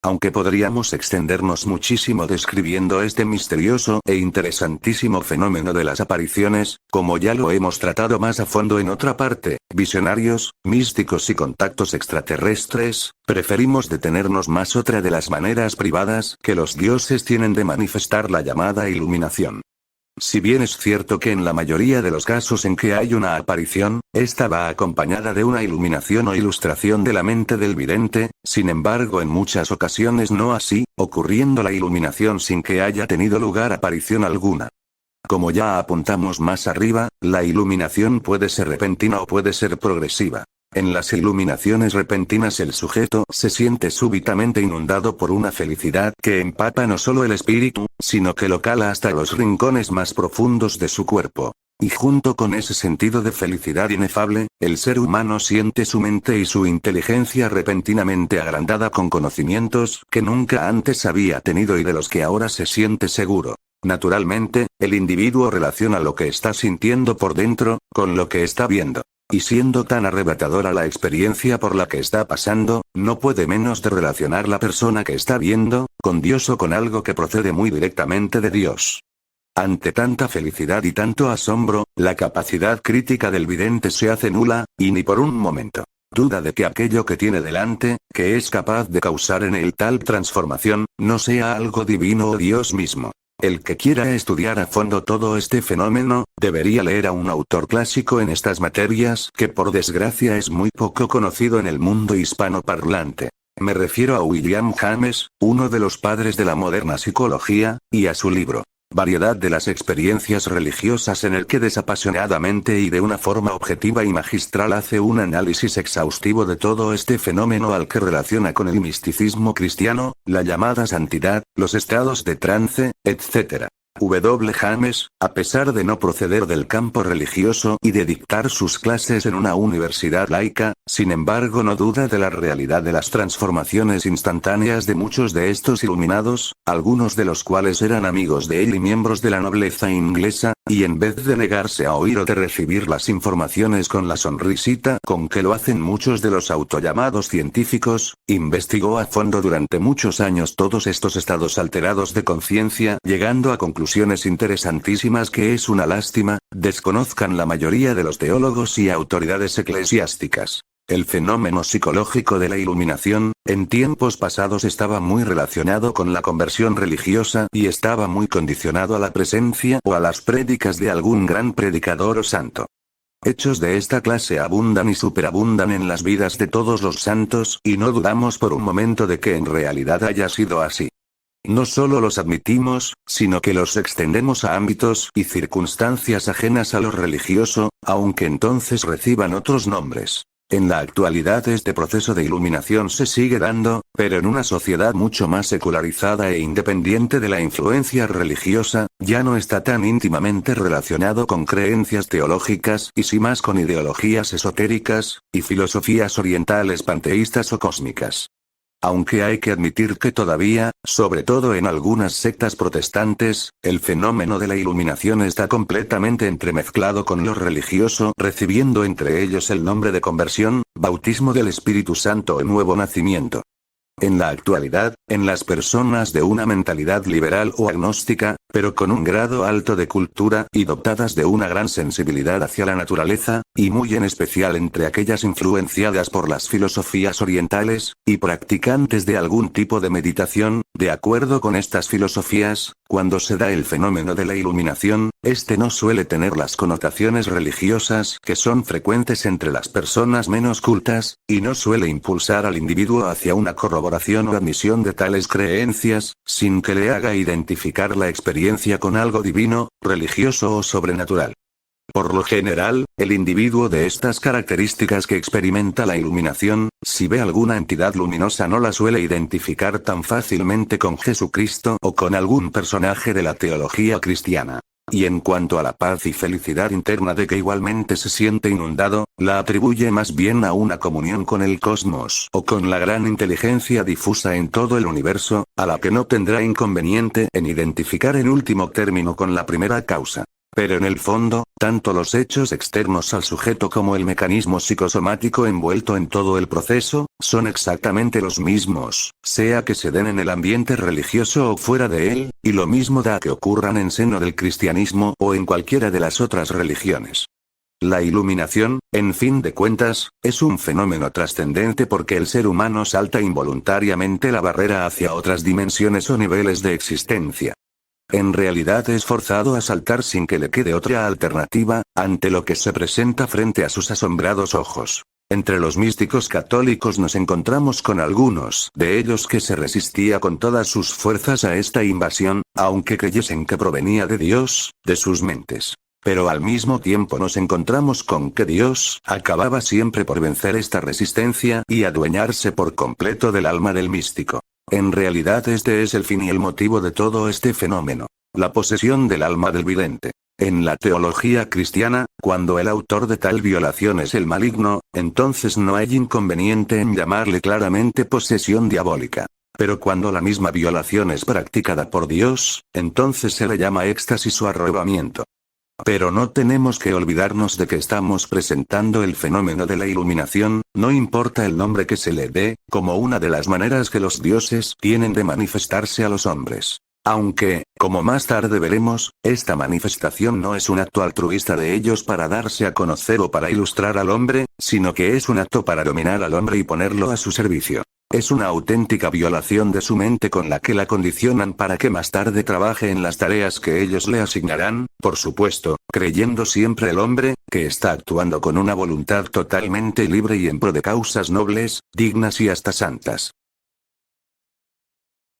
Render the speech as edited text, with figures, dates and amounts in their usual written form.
Aunque podríamos extendernos muchísimo describiendo este misterioso e interesantísimo fenómeno de las apariciones, como ya lo hemos tratado más a fondo en otra parte, visionarios, místicos y contactos extraterrestres, preferimos detenernos más otra de las maneras privadas que los dioses tienen de manifestar la llamada iluminación. Si bien es cierto que en la mayoría de los casos en que hay una aparición, esta va acompañada de una iluminación o ilustración de la mente del vidente, sin embargo en muchas ocasiones no así, ocurriendo la iluminación sin que haya tenido lugar aparición alguna. Como ya apuntamos más arriba, la iluminación puede ser repentina o puede ser progresiva. En las iluminaciones repentinas el sujeto se siente súbitamente inundado por una felicidad que empapa no solo el espíritu, sino que lo cala hasta los rincones más profundos de su cuerpo. Y junto con ese sentido de felicidad inefable, el ser humano siente su mente y su inteligencia repentinamente agrandada con conocimientos que nunca antes había tenido y de los que ahora se siente seguro. Naturalmente, el individuo relaciona lo que está sintiendo por dentro, con lo que está viendo. Y siendo tan arrebatadora la experiencia por la que está pasando, no puede menos de relacionar la persona que está viendo, con Dios o con algo que procede muy directamente de Dios. Ante tanta felicidad y tanto asombro, la capacidad crítica del vidente se hace nula, y ni por un momento duda de que aquello que tiene delante, que es capaz de causar en él tal transformación, no sea algo divino o Dios mismo. El que quiera estudiar a fondo todo este fenómeno, debería leer a un autor clásico en estas materias que por desgracia es muy poco conocido en el mundo hispanoparlante. Me refiero a William James, uno de los padres de la moderna psicología, y a su libro, Variedad de las experiencias religiosas, en el que desapasionadamente y de una forma objetiva y magistral hace un análisis exhaustivo de todo este fenómeno al que relaciona con el misticismo cristiano, la llamada santidad, los estados de trance, etc. W. James, a pesar de no proceder del campo religioso y de dictar sus clases en una universidad laica, sin embargo no duda de la realidad de las transformaciones instantáneas de muchos de estos iluminados, algunos de los cuales eran amigos de él y miembros de la nobleza inglesa, y en vez de negarse a oír o de recibir las informaciones con la sonrisita con que lo hacen muchos de los autollamados científicos, investigó a fondo durante muchos años todos estos estados alterados de conciencia, llegando a conclusiones interesantísimas que es una lástima desconozcan la mayoría de los teólogos y autoridades eclesiásticas. El fenómeno psicológico de la iluminación, en tiempos pasados estaba muy relacionado con la conversión religiosa y estaba muy condicionado a la presencia o a las prédicas de algún gran predicador o santo. Hechos de esta clase abundan y superabundan en las vidas de todos los santos, y no dudamos por un momento de que en realidad haya sido así. No solo los admitimos, sino que los extendemos a ámbitos y circunstancias ajenas a lo religioso, aunque entonces reciban otros nombres. En la actualidad este proceso de iluminación se sigue dando, pero en una sociedad mucho más secularizada e independiente de la influencia religiosa, ya no está tan íntimamente relacionado con creencias teológicas y sí más con ideologías esotéricas, y filosofías orientales panteístas o cósmicas. Aunque hay que admitir que todavía, sobre todo en algunas sectas protestantes, el fenómeno de la iluminación está completamente entremezclado con lo religioso, recibiendo entre ellos el nombre de conversión, bautismo del Espíritu Santo o nuevo nacimiento. En la actualidad, en las personas de una mentalidad liberal o agnóstica, pero con un grado alto de cultura y dotadas de una gran sensibilidad hacia la naturaleza, y muy en especial entre aquellas influenciadas por las filosofías orientales, y practicantes de algún tipo de meditación, de acuerdo con estas filosofías, cuando se da el fenómeno de la iluminación, este no suele tener las connotaciones religiosas que son frecuentes entre las personas menos cultas, y no suele impulsar al individuo hacia una corroboración o admisión de tales creencias, sin que le haga identificar la experiencia con algo divino, religioso o sobrenatural. Por lo general, el individuo de estas características que experimenta la iluminación, si ve alguna entidad luminosa no la suele identificar tan fácilmente con Jesucristo o con algún personaje de la teología cristiana. Y en cuanto a la paz y felicidad interna de que igualmente se siente inundado, la atribuye más bien a una comunión con el cosmos o con la gran inteligencia difusa en todo el universo, a la que no tendrá inconveniente en identificar en último término con la primera causa. Pero en el fondo, tanto los hechos externos al sujeto como el mecanismo psicosomático envuelto en todo el proceso, son exactamente los mismos, sea que se den en el ambiente religioso o fuera de él, y lo mismo da que ocurran en seno del cristianismo o en cualquiera de las otras religiones. La iluminación, en fin de cuentas, es un fenómeno trascendente porque el ser humano salta involuntariamente la barrera hacia otras dimensiones o niveles de existencia. En realidad es forzado a saltar sin que le quede otra alternativa, ante lo que se presenta frente a sus asombrados ojos. Entre los místicos católicos nos encontramos con algunos de ellos que se resistía con todas sus fuerzas a esta invasión, aunque creyesen que provenía de Dios, de sus mentes. Pero al mismo tiempo nos encontramos con que Dios acababa siempre por vencer esta resistencia y adueñarse por completo del alma del místico. En realidad este es el fin y el motivo de todo este fenómeno. La posesión del alma del vidente. En la teología cristiana, cuando el autor de tal violación es el maligno, entonces no hay inconveniente en llamarle claramente posesión diabólica. Pero cuando la misma violación es practicada por Dios, entonces se le llama éxtasis o arrobamiento. Pero no tenemos que olvidarnos de que estamos presentando el fenómeno de la iluminación, no importa el nombre que se le dé, como una de las maneras que los dioses tienen de manifestarse a los hombres. Aunque, como más tarde veremos, esta manifestación no es un acto altruista de ellos para darse a conocer o para ilustrar al hombre, sino que es un acto para dominar al hombre y ponerlo a su servicio. Es una auténtica violación de su mente con la que la condicionan para que más tarde trabaje en las tareas que ellos le asignarán, por supuesto, creyendo siempre el hombre, que está actuando con una voluntad totalmente libre y en pro de causas nobles, dignas y hasta santas.